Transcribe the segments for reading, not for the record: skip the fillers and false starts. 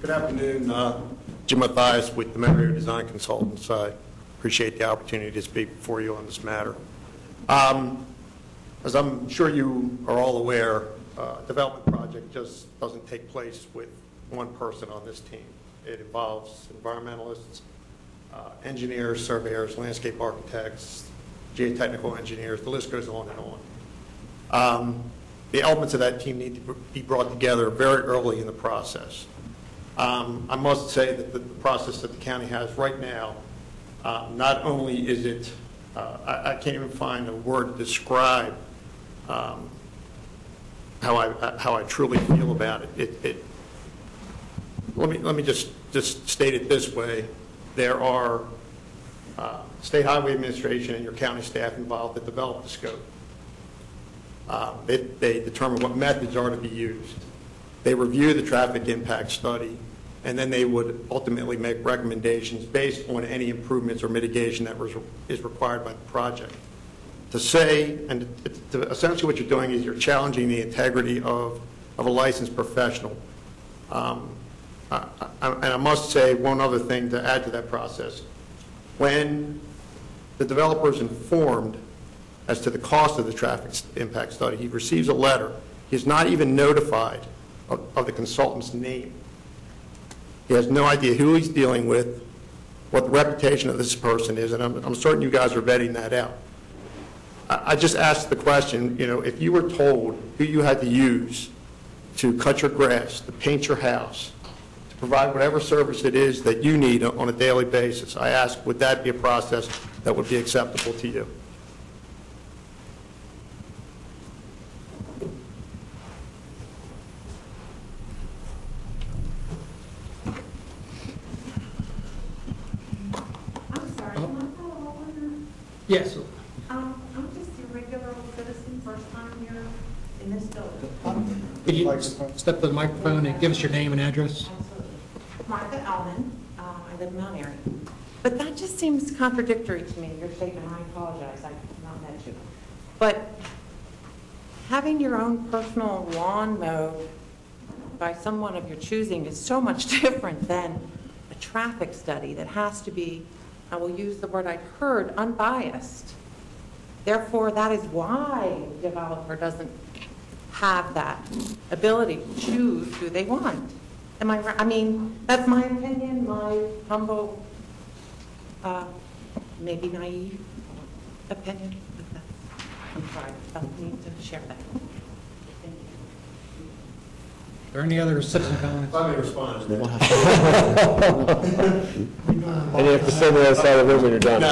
Good afternoon. Jim Mathias with DeMario Design Consultants. I appreciate the opportunity to speak before you on this matter. As I'm sure you are all aware, a development project just doesn't take place with one person on this team. It involves environmentalists, engineers, surveyors, landscape architects, geotechnical engineers, the list goes on and on. The elements of that team need to be brought together very early in the process. I must say that the process that the county has right now, not only is it, I can't even find a word to describe how I truly feel about it. Let me just state it this way: there are State Highway Administration and your county staff involved that develop the scope. They determine what methods are to be used. They review the traffic impact study, and then they would ultimately make recommendations based on any improvements or mitigation that is required by the project. To say, and essentially what you're doing is you're challenging the integrity of a licensed professional. And I must say one other thing to add to that process. When the developer is informed as to the cost of the traffic impact study, he receives a letter. He's not even notified of the consultant's name. He has no idea who he's dealing with, what the reputation of this person is, and I'm certain you guys are vetting that out. I just asked the question, if you were told who you had to use to cut your grass, to paint your house, to provide whatever service it is that you need on a daily basis, I asked, would that be a process that would be acceptable to you? Yes. I'm just a regular citizen, first time here in this building. Could you step to the microphone and give us your name and address? Absolutely. Martha Ellman. I live in Mount Airy. But that just seems contradictory to me. You're shaking. I apologize. I've not met you. But having your own personal lawn mowed by someone of your choosing is so much different than a traffic study that has to be, I will use the word I heard, unbiased. Therefore, that is why the developer doesn't have that ability to choose who they want. Am I right? I mean, that's my opinion, my humble, maybe naive opinion. I'm sorry, I felt the need to share that. Thank you. Are there any other citizen comments? Let me respond to that. And you have to send the other side of the room when you're done.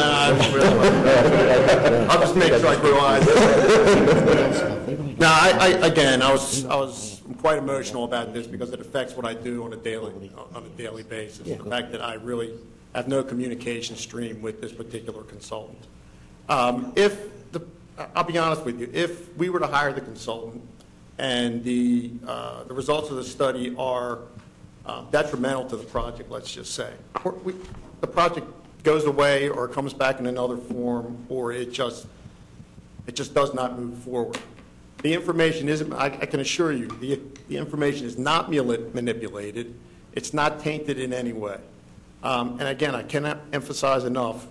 I'll just make sure I grow eyes. No, I was quite emotional about this because it affects what I do on a daily basis. The fact that I really have no communication stream with this particular consultant. I'll be honest with you, if we were to hire the consultant and the results of the study are detrimental to the project, let's just say, the project goes away or comes back in another form, or it just does not move forward. The information isn't, I can assure you, the information is not manipulated. It's not tainted in any way. And again, I cannot emphasize enough,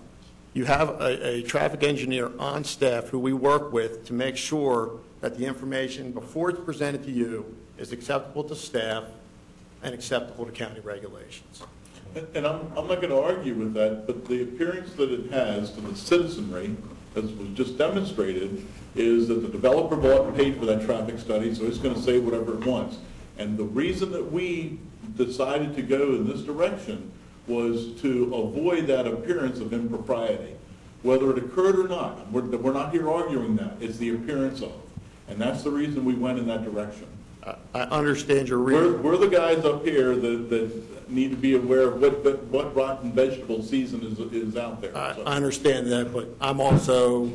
you have a traffic engineer on staff who we work with to make sure that the information before it's presented to you is acceptable to staff and acceptable to county regulations. And I'm not going to argue with that, but the appearance that it has to the citizenry, as was just demonstrated, is that the developer bought and paid for that traffic study, so it's going to say whatever it wants. And the reason that we decided to go in this direction was to avoid that appearance of impropriety. Whether it occurred or not, we're not here arguing that. It's the appearance of. And that's the reason we went in that direction. I understand your reason. We're the guys up here that need to be aware of what rotten vegetable season is out there. I understand that, but I'm also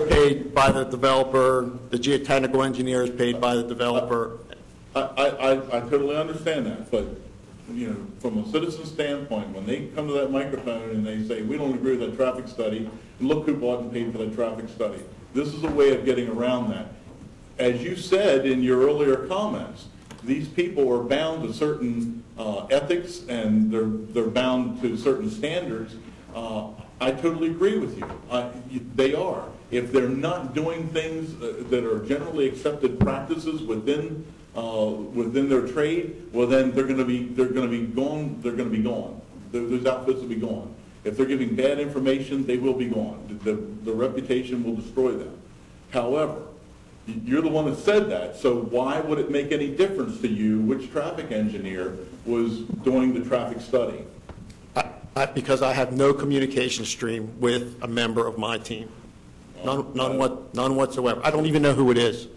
paid by the developer. The geotechnical engineer is paid by the developer. I totally understand that, but from a citizen standpoint, when they come to that microphone and they say, we don't agree with that traffic study, look who bought and paid for that traffic study. This is a way of getting around that. As you said in your earlier comments, these people are bound to certain ethics, and they're bound to certain standards. I totally agree with you. They are. If they're not doing things that are generally accepted practices within their trade, well, then they're going to be gone. They're going to be gone. Those outfits will be gone. If they're giving bad information, they will be gone. The reputation will destroy them. However, you're the one that said that, so why would it make any difference to you which traffic engineer was doing the traffic study? Because I have no communication stream with a member of my team. None whatsoever. I don't even know who it is.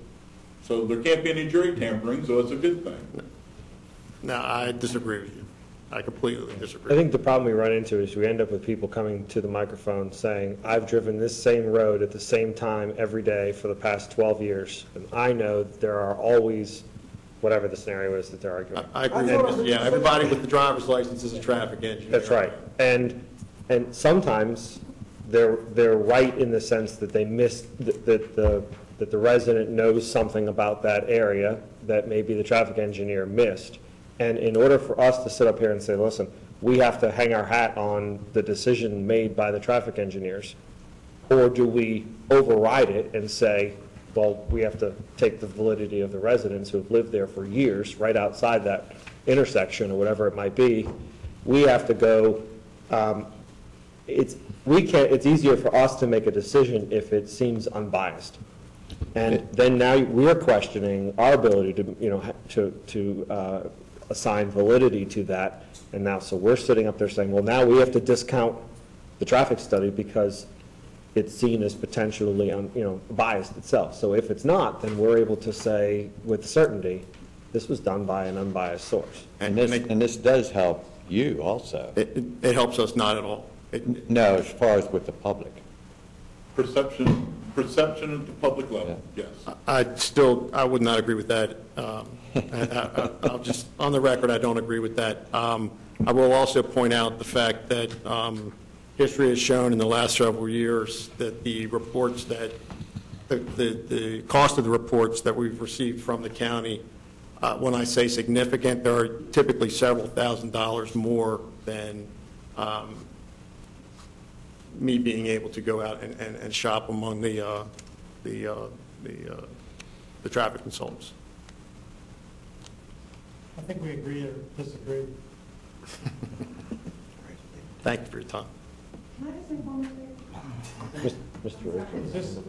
So there can't be any jury tampering, so it's a good thing. No, I disagree with you. I completely disagree. I think the problem we run into is we end up with people coming to the microphone saying, I've driven this same road at the same time every day for the past 12 years, and I know that there are always, whatever the scenario is that they're arguing. I agree. Yeah, everybody with the driver's license is a traffic engineer. That's right. And sometimes they're right in the sense that they missed, that the resident knows something about that area that maybe the traffic engineer missed. And in order for us to sit up here and say, listen, we have to hang our hat on the decision made by the traffic engineers, or do we override it and say, well, we have to take the validity of the residents who have lived there for years, right outside that intersection or whatever it might be, we have to go, it's easier for us to make a decision if it seems unbiased. And then now we're questioning our ability to assign validity to that, and now so we're sitting up there saying, well, now we have to discount the traffic study because it's seen as potentially biased itself. So if it's not, then we're able to say with certainty this was done by an unbiased source. And this does help you also. It helps us not at all. No, as far as with the public. Perception at the public level, yes. I would not agree with that. I'll just, on the record, I don't agree with that. I will also point out the fact that history has shown in the last several years that the reports that, the cost of the reports that we've received from the county, when I say significant, there are typically several $1,000s more than me being able to go out and shop among the traffic consultants. I think we agree or disagree. Thank you for your time. Can I just make one more thing? Mr. Richards. Just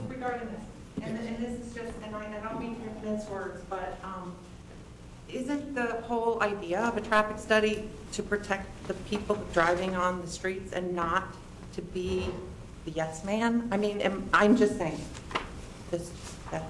regarding this, and this is just, and I don't mean to mince words, but isn't the whole idea of a traffic study to protect the people driving on the streets and not to be the yes man? I mean, I'm just saying, that